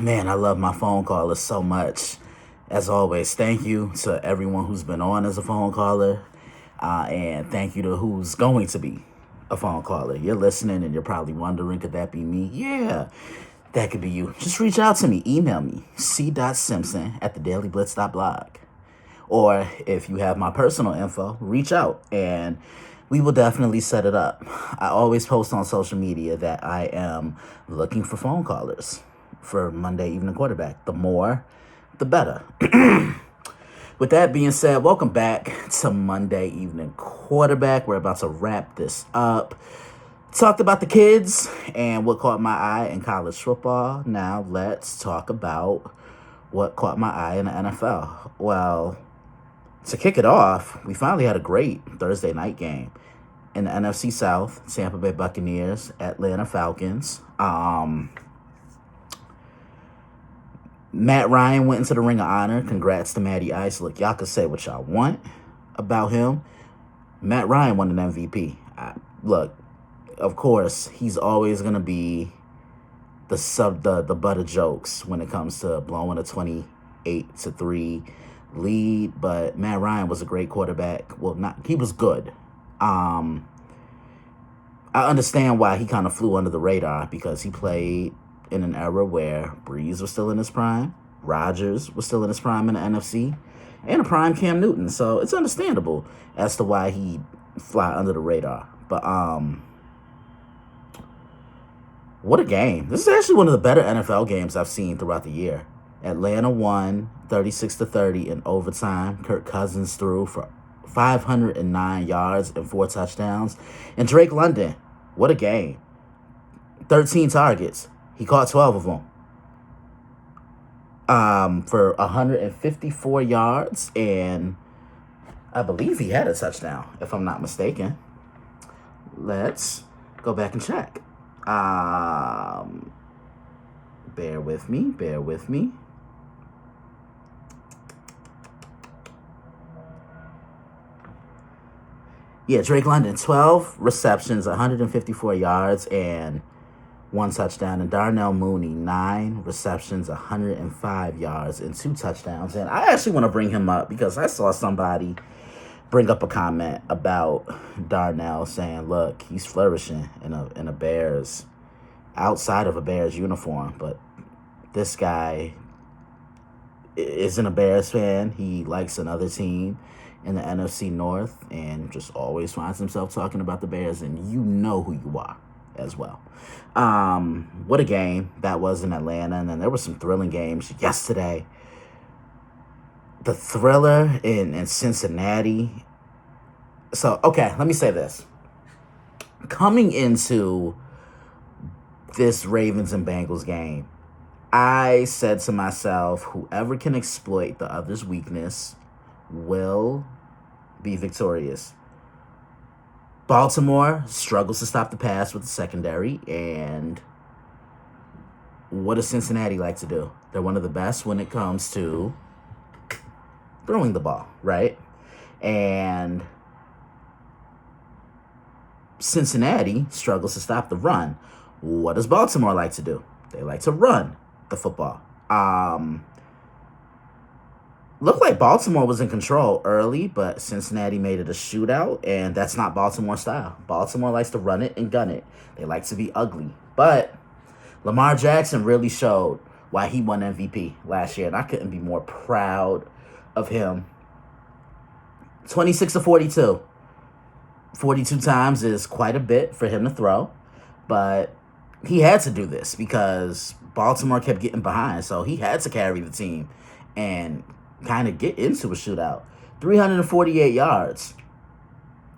Man, I love my phone callers so much. As always, thank you to everyone who's been on as a phone caller. And thank you to who's going to be a phone caller. You're listening and you're probably wondering, could that be me? Yeah, that could be you. Just reach out to me. Email me, c.simpson@thedailyblitz.blog. Or if you have my personal info, reach out and we will definitely set it up. I always post on social media that I am looking for phone callers for Monday Evening Quarterback. The more, the better. With that being said, welcome back to Monday Evening Quarterback. We're about to wrap this up. Talked about the kids and what caught my eye in college football. Now let's talk about what caught my eye in the NFL. Well, to kick it off, we finally had a great Thursday night game in the NFC South. Tampa Bay Buccaneers, Atlanta Falcons. Matt Ryan went into the Ring of Honor. Congrats to Matty Ice. Look, y'all can say what y'all want about him. Matt Ryan won an MVP. Look, of course, he's always gonna be the butt of jokes when it comes to blowing a 28-3 lead. But Matt Ryan was a great quarterback. Well, he was good. I understand why he kind of flew under the radar because he played in an era where Breeze was still in his prime, Rodgers was still in his prime in the NFC, and a prime Cam Newton. So it's understandable as to why he fly under the radar. But what a game. This is actually one of the better NFL games I've seen throughout the year. Atlanta won 36-30 in overtime. Kirk Cousins threw for 509 yards and 4 touchdowns. And Drake London, what a game. 13 targets. He caught 12 of them for 154 yards, and I believe he had a touchdown, if I'm not mistaken. Let's go back and check. Bear with me. Yeah, Drake London, 12 receptions, 154 yards, and 1 touchdown. And Darnell Mooney, 9 receptions, 105 yards, and 2 touchdowns. And I actually want to bring him up because I saw somebody bring up a comment about Darnell saying, look, he's flourishing in a Bears, outside of a Bears uniform. But this guy isn't a Bears fan. He likes another team in the NFC North and just always finds himself talking about the Bears, and you know who you are as well. What a game that was in Atlanta. And then there were some thrilling games yesterday. The thriller in Cincinnati. So, okay, let me say this. Coming into this Ravens and Bengals game, I said to myself, whoever can exploit the other's weakness will be victorious. Baltimore struggles to stop the pass with the secondary, and what does Cincinnati like to do? They're one of the best when it comes to throwing the ball, right? And Cincinnati struggles to stop the run. What does Baltimore like to do? They like to run the football. Looked like Baltimore was in control early, but Cincinnati made it a shootout, and that's not Baltimore style. Baltimore likes to run it and gun it. They like to be ugly. But Lamar Jackson really showed why he won MVP last year, and I couldn't be more proud of him. 26-42. 42 times is quite a bit for him to throw, but he had to do this because Baltimore kept getting behind, so he had to carry the team and kind of get into a shootout. 348 yards.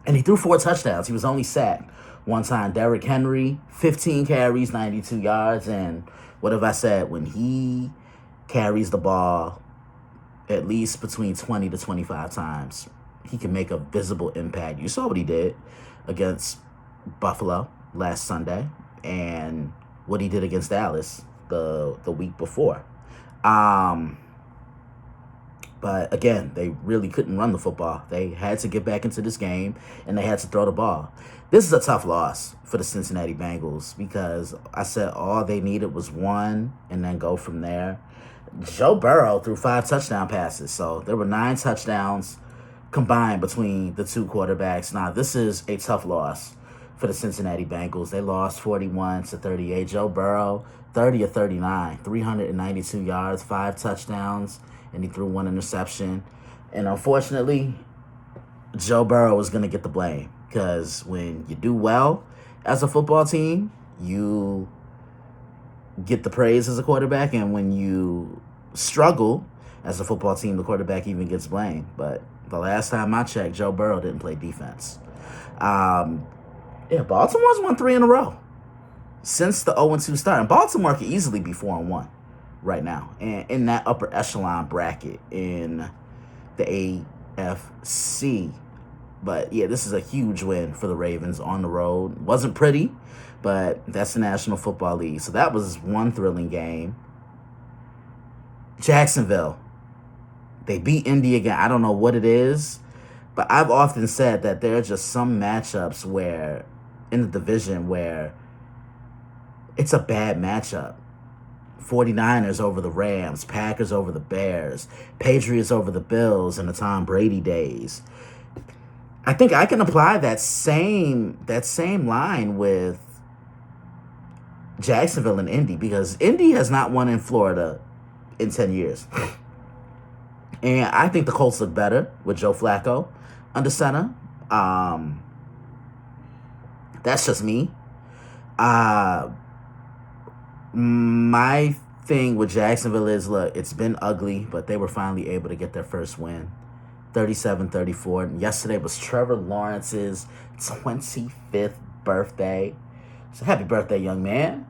And he threw 4 touchdowns. He was only sacked one time. Derrick Henry, 15 carries, 92 yards. And what have I said? When he carries the ball at least between 20 to 25 times, he can make a visible impact. You saw what he did against Buffalo last Sunday and what he did against Dallas the week before. But again, they really couldn't run the football. They had to get back into this game, and they had to throw the ball. This is a tough loss for the Cincinnati Bengals because I said all they needed was one and then go from there. Joe Burrow threw 5 touchdown passes, so there were 9 touchdowns combined between the two quarterbacks. Now, this is a tough loss for the Cincinnati Bengals. They lost 41-38. Joe Burrow, 30 of 39, 392 yards, 5 touchdowns, and he threw 1 interception. And unfortunately, Joe Burrow is going to get the blame because when you do well as a football team, you get the praise as a quarterback, and when you struggle as a football team, the quarterback even gets blamed. But the last time I checked, Joe Burrow didn't play defense. Baltimore's won 3 in a row since the 0-2 start. And Baltimore could easily be 4-1 right now, and in that upper echelon bracket in the AFC. But yeah, this is a huge win for the Ravens on the road. Wasn't pretty, but that's the National Football League. So that was one thrilling game. Jacksonville, they beat Indy again. I don't know what it is, but I've often said that there are just some matchups where in the division where it's a bad matchup. 49ers over the Rams, Packers over the Bears, Patriots over the Bills in the Tom Brady days. I think I can apply that same line with Jacksonville and Indy because Indy has not won in Florida in 10 years. And I think the Colts look better with Joe Flacco under center. That's just me. My thing with Jacksonville is, look, it's been ugly, but they were finally able to get their first win. 37-34. And yesterday was Trevor Lawrence's 25th birthday. So happy birthday, young man.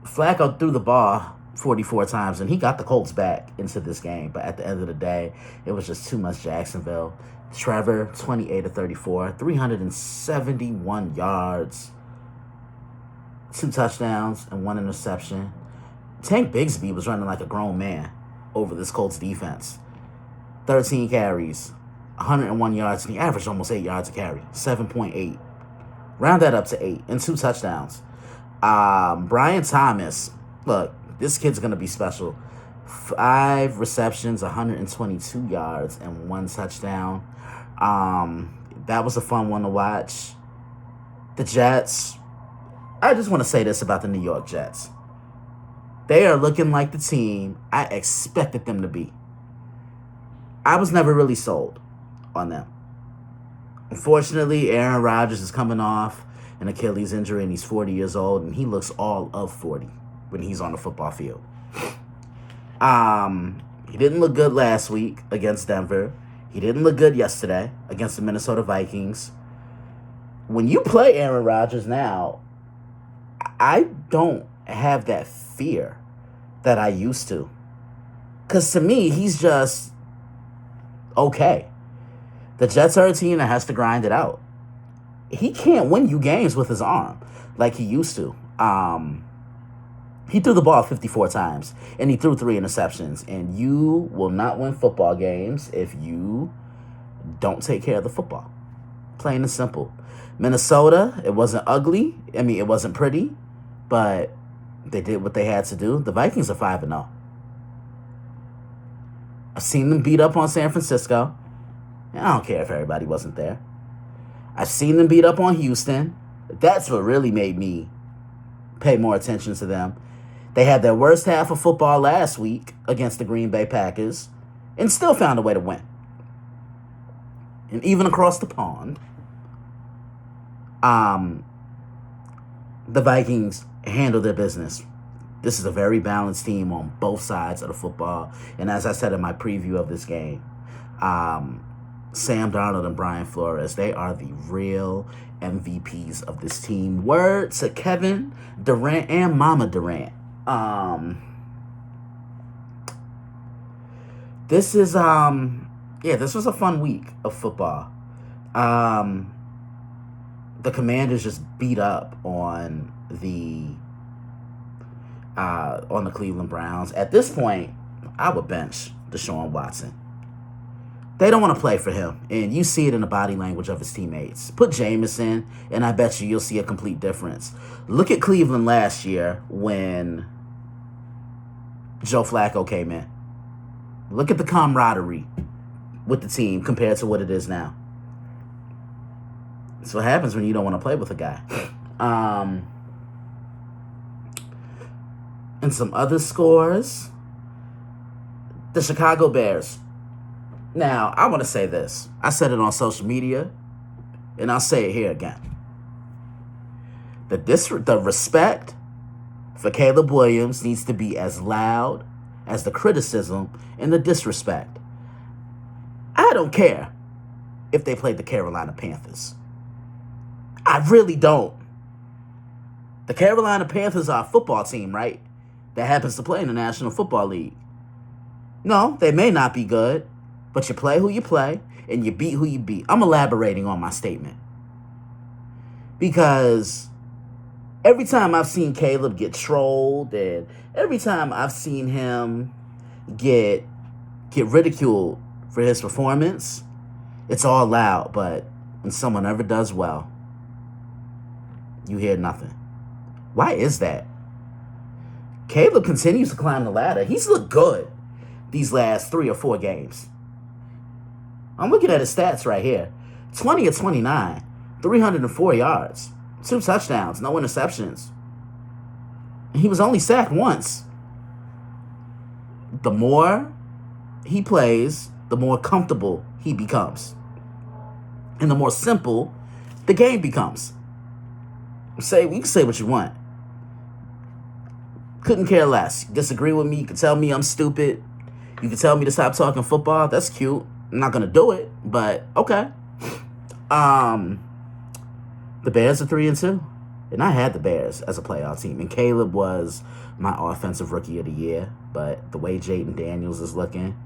Flacco threw the ball 44 times, and he got the Colts back into this game. But at the end of the day, it was just too much Jacksonville. Trevor, 28-34, 371 yards, 2 touchdowns, and 1 interception. Tank Bigsby was running like a grown man over this Colts defense. 13 carries, 101 yards, and he averaged almost 8 yards a carry, 7.8. Round that up to 8, and 2 touchdowns. Brian Thomas, look, this kid's going to be special. 5 receptions, 122 yards, and 1 touchdown. That was a fun one to watch. The Jets, I just want to say this about the New York Jets. They are looking like the team I expected them to be. I was never really sold on them. Unfortunately, Aaron Rodgers is coming off an Achilles injury, and he's 40 years old, and he looks all of 40 when he's on the football field. He didn't look good last week against Denver. He didn't look good yesterday against the Minnesota Vikings. When you play Aaron Rodgers now, I don't have that fear that I used to. Because to me, he's just okay. The Jets are a team that has to grind it out. He can't win you games with his arm like he used to. He threw the ball 54 times, and he threw 3 interceptions. And you will not win football games if you don't take care of the football. Plain and simple. Minnesota, it wasn't ugly. I mean, it wasn't pretty, but they did what they had to do. The Vikings are 5-0. I've seen them beat up on San Francisco. And I don't care if everybody wasn't there. I've seen them beat up on Houston. That's what really made me pay more attention to them. They had their worst half of football last week against the Green Bay Packers and still found a way to win. And even across the pond, the Vikings handled their business. This is a very balanced team on both sides of the football. And as I said in my preview of this game, Sam Darnold and Brian Flores, they are the real MVPs of this team. Word to Kevin Durant and Mama Durant. This was a fun week of football. The Commanders just beat up on the on the Cleveland Browns. At this point, I would bench Deshaun Watson. They don't want to play for him, and you see it in the body language of his teammates. Put Jameis in, and I bet you'll see a complete difference. Look at Cleveland last year when Joe Flacco came in. Look at the camaraderie with the team compared to what it is now. That's what happens when you don't want to play with a guy. And some other scores. The Chicago Bears. Now, I want to say this. I said it on social media, and I'll say it here again. The respect for Caleb Williams needs to be as loud as the criticism and the disrespect. I don't care if they played the Carolina Panthers. I really don't. The Carolina Panthers are a football team, right? That happens to play in the National Football League. No, they may not be good, but you play who you play, and you beat who you beat. I'm elaborating on my statement. Because every time I've seen Caleb get trolled, and every time I've seen him get ridiculed for his performance, it's all loud. But when someone ever does well, you hear nothing. Why is that? Caleb continues to climb the ladder. He's looked good these last 3 or 4 games. I'm looking at his stats right here. 20 of 29, 304 yards, 2 touchdowns, no interceptions. He was only sacked once. The more he plays, the more comfortable he becomes. And the more simple the game becomes. You can say what you want. Couldn't care less. Disagree with me. You can tell me I'm stupid. You can tell me to stop talking football. That's cute. I'm not going to do it, but okay. The Bears are 3-2. And I had the Bears as a playoff team. And Caleb was my offensive rookie of the year. But the way Jaden Daniels is looking,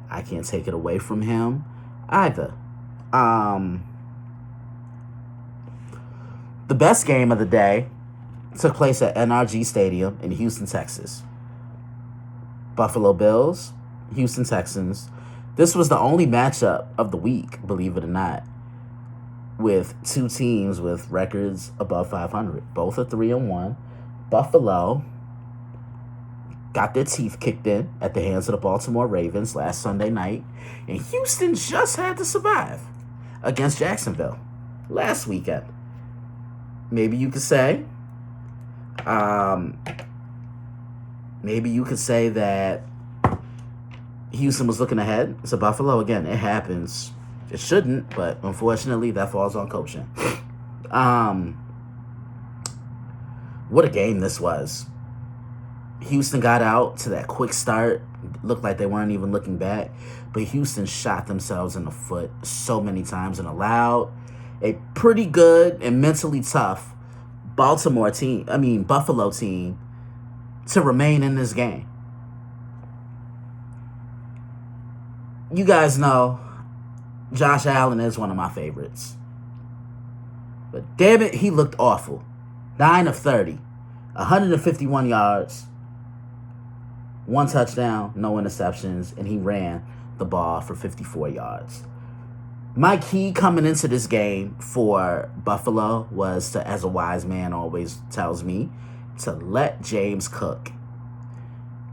I can't take it away from him either. The best game of the day took place at NRG Stadium in Houston, Texas. Buffalo Bills, Houston Texans. This was the only matchup of the week, believe it or not, with 2 teams with records above 500. Both are 3-1. Buffalo got their teeth kicked in at the hands of the Baltimore Ravens last Sunday night, and Houston just had to survive against Jacksonville last weekend. Maybe you could say that Houston was looking ahead to Buffalo. Again, it happens. It shouldn't, but unfortunately, that falls on coaching. What a game this was. Houston got out to that quick start. Looked like they weren't even looking back. But Houston shot themselves in the foot so many times and allowed a pretty good and mentally tough Buffalo team to remain in this game. You guys know Josh Allen is one of my favorites. But damn it, he looked awful. 9 of 30, 151 yards, 1 touchdown, no interceptions, and he ran the ball for 54 yards. My key coming into this game for Buffalo was to, as a wise man always tells me, to let James cook.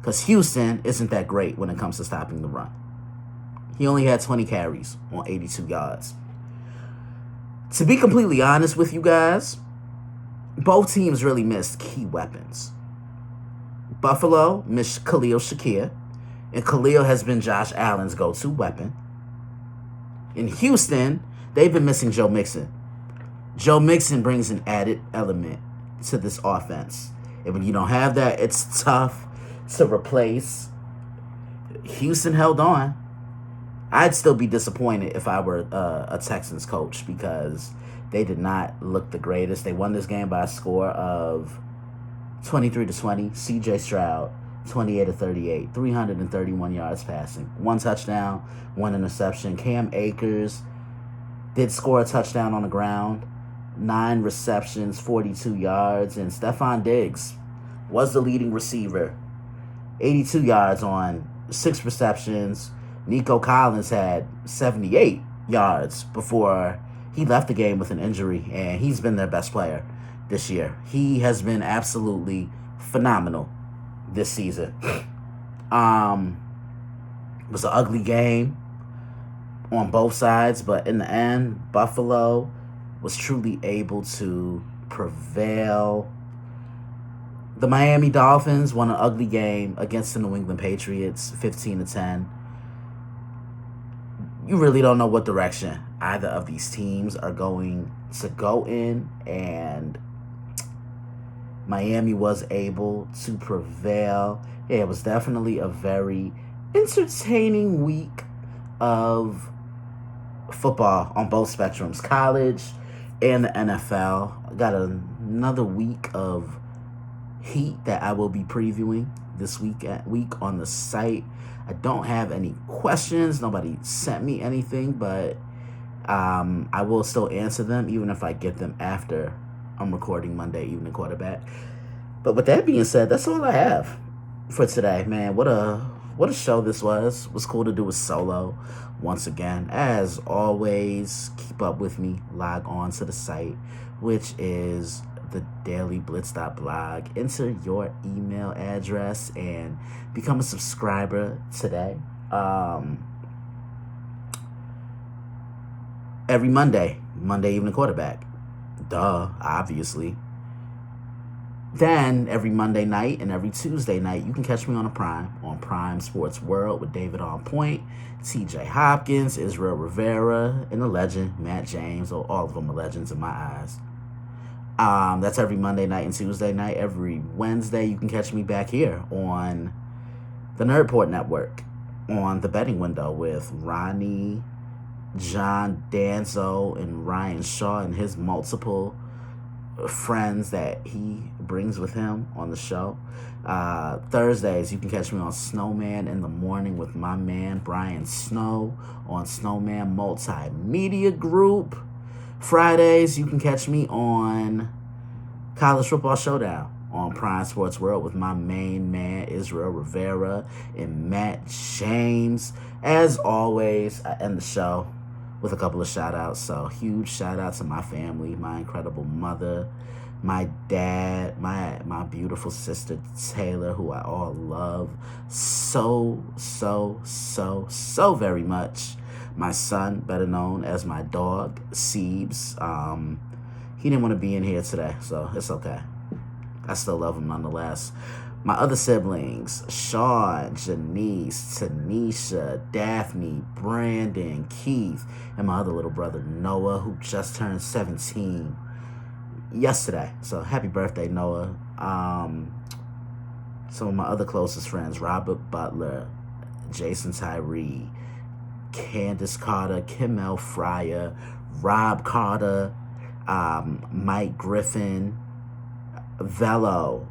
Because Houston isn't that great when it comes to stopping the run. He only had 20 carries on 82 yards. To be completely honest with you guys, both teams really missed key weapons. Buffalo missed Khalil Shakir, and Khalil has been Josh Allen's go-to weapon. In Houston, they've been missing Joe Mixon. Joe Mixon brings an added element to this offense. And when you don't have that, it's tough to replace. Houston held on. I'd still be disappointed if I were a Texans coach because they did not look the greatest. They won this game by a score of 23-20. C.J. Stroud, 28-38, 331 yards passing, 1 touchdown, 1 interception. Cam Akers did score a touchdown on the ground, 9 receptions, 42 yards, and Stephon Diggs was the leading receiver. 82 yards on 6 receptions. Nico Collins had 78 yards before he left the game with an injury, and he's been their best player this year. He has been absolutely phenomenal this season. It was an ugly game on both sides, but in the end, Buffalo was truly able to prevail. The Miami Dolphins won an ugly game against the New England Patriots, 15-10. You really don't know what direction either of these teams are going to go in, and Miami was able to prevail. Yeah, it was definitely a very entertaining week of football on both spectrums, college and the NFL. Got another week of heat that I will be previewing this week on the site. I don't have any questions. Nobody sent me anything, but I will still answer them even if I get them after I'm recording Monday Evening Quarterback. But with that being said, that's all I have for today, man. What a show this was. It was cool to do a solo once again. As always, keep up with me. Log on to the site, which is the dailyblitz.blog. Enter your email address and become a subscriber today. Every Monday Evening Quarterback. Duh, obviously. Then every Monday night and every Tuesday night, you can catch me on Prime Sports World with David On Point, TJ Hopkins, Israel Rivera, and the legend, Matt James. All of them are legends in my eyes. That's every Monday night and Tuesday night. Every Wednesday, you can catch me back here on the Nerdport Network on The Betting Window with Ronnie, John Danzo, and Ryan Shaw and his multiple friends that he brings with him on the show. Thursdays, you can catch me on Snowman in the Morning with my man Brian Snow on Snowman Multimedia Group. Fridays, you can catch me on College Football Showdown on Prime Sports World with my main man Israel Rivera and Matt James. As always, I end the show with a couple of shout outs. So huge shout out to my family, my incredible mother, my dad, my beautiful sister Taylor, who I all love so very much. My son, better known as my dog, Siebes. He didn't want to be in here today, so it's okay. I still love him nonetheless. My other siblings, Sean, Janice, Tanisha, Daphne, Brandon, Keith, and my other little brother, Noah, who just turned 17 yesterday. So happy birthday, Noah. Some of my other closest friends, Robert Butler, Jason Tyree, Candace Carter, Kimmel Fryer, Rob Carter, Mike Griffin, Velo,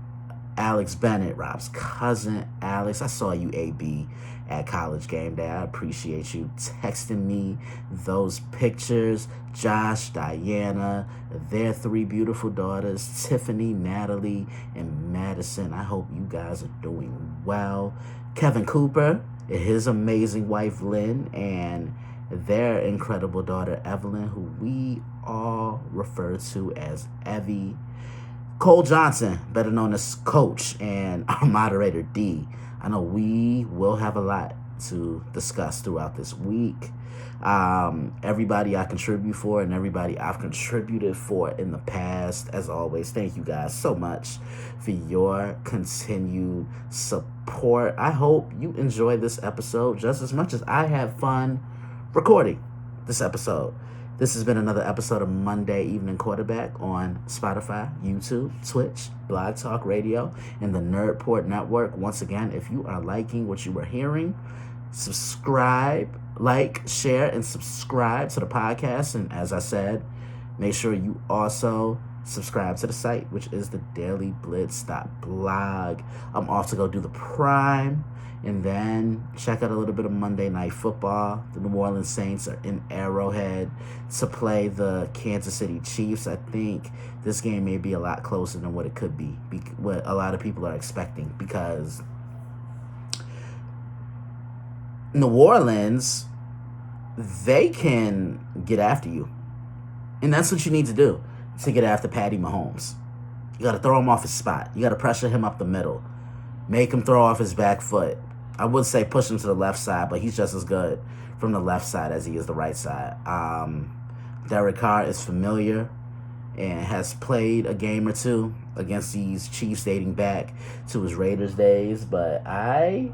Alex Bennett, Rob's cousin, Alex. I saw you, AB, at College Game Day. I appreciate you texting me those pictures. Josh, Diana, their 3 beautiful daughters, Tiffany, Natalie, and Madison. I hope you guys are doing well. Kevin Cooper, his amazing wife, Lynn, and their incredible daughter, Evelyn, who we all refer to as Evie. Cole Johnson, better known as Coach, and our moderator, D. I know we will have a lot to discuss throughout this week. Everybody I contribute for and everybody I've contributed for in the past, as always, thank you guys so much for your continued support. I hope you enjoy this episode just as much as I have fun recording this episode. This has been another episode of Monday Evening Quarterback on Spotify, YouTube, Twitch, Blog Talk Radio, and the Nerdport Network. Once again, if you are liking what you are hearing, subscribe, like, share, and subscribe to the podcast. And as I said, make sure you also subscribe to the site, which is the dailyblitz.blog. I'm off to go do the Prime, and then check out a little bit of Monday Night Football. The New Orleans Saints are in Arrowhead to play the Kansas City Chiefs. I think this game may be a lot closer than what it could be, what a lot of people are expecting, because New Orleans, they can get after you. And that's what you need to do to get after Patty Mahomes. You got to throw him off his spot. You got to pressure him up the middle. Make him throw off his back foot. I would say push him to the left side, but he's just as good from the left side as he is the right side. Derek Carr is familiar and has played a game or two against these Chiefs dating back to his Raiders days. But I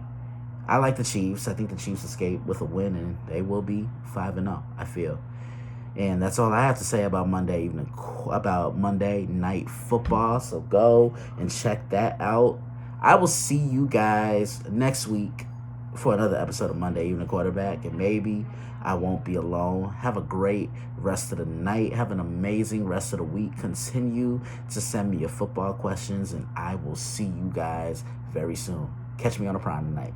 like the Chiefs. I think the Chiefs escape with a win, and they will be 5-0, I feel. And that's all I have to say about Monday Night Football. So go and check that out. I will see you guys next week for another episode of Monday Evening Quarterback. And maybe I won't be alone. Have a great rest of the night. Have an amazing rest of the week. Continue to send me your football questions, and I will see you guys very soon. Catch me on the Prime tonight.